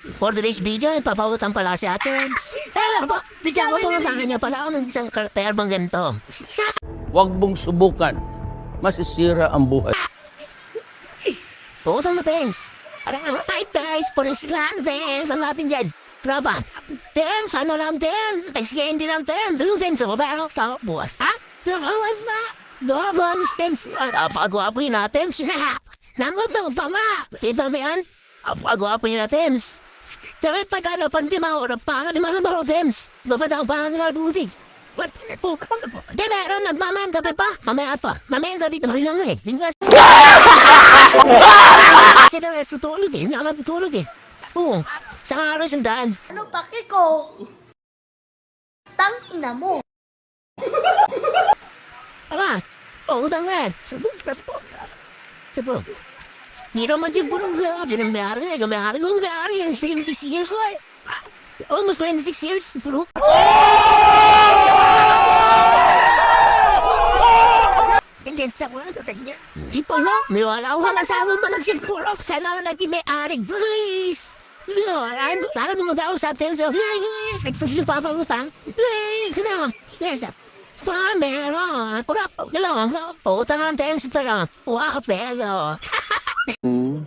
For today's video, ipapautan pala si Athens. Hello po, bigyan ko tulungan niya pala ako ng isang perbang ganito. Huwag mong subukan. Masisira ang buhay. Tuto mo, Thames. Hi, guys, for this land, Thames. Ang natin dyan. Graba. Thames, ano lang, Thames? Kasi hindi lang, Thames. Ano, Thames? Ako ba ako buwas? Ha? Nakawas na. Doon, Thames. Apagwapo yun na, Thames. Nangot na pa nga. Diba mo yan? Apagwapo yun na, Thames. Sabi, pag di maurap pa, di maurap, Thames. Babadaw pa nga buti. What? Di meron, nagmamayang gabi pa. Mamaya pa. Mamayang gabi pa rin lang eh. Kasi na tutulog eh. Hindi naman tutulog eh. Oo. Sa araw sandaan. Ano pake ko? Tangina mo. Ala. Oo, tangan. Sabog. Hindi naman yung bulong lang. Hindi naman may-ari. Kung may-ari. 26 years old. Almost 26 years. Puro. Hindi sa mga katanya. Hindi po no. Niwala ko nga sa mo man siya puro. Sana naman natin may-aring. Please. Sana mo mag-aw sa atin. So, nagsasin pa pa utang. Please. Yes, meron. Pura. Dalawa. Utang ang tayo sa parang. Wow, pero.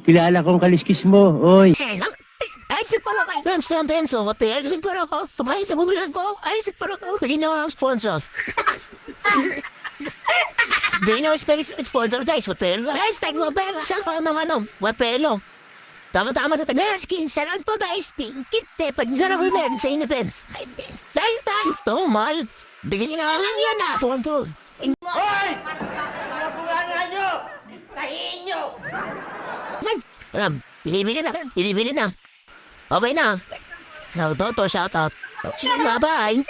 Kilala kong kaliskis mo, oy. Isip pala kayo. Tams na ang penso. Isip pala ko. Tumahin sa bumilan ko. Isip pala ko. Ginawa ang sponsor. Ginawa ang sponsor guys. Wapelo. Guys, tayo wapelo. Saan ka naman o? Wapelo. Tama-tama na tayo. Skin salad po guys. Tingkit pag narawilan sa inatens. Dahil tayo. Ito, mal. Bigyan nyo na ang yan na. Form 2. Hoy! Nabulangan nyo! Tahiin nyo! Tinibili na. Okay na. Shout out. Bye-bye.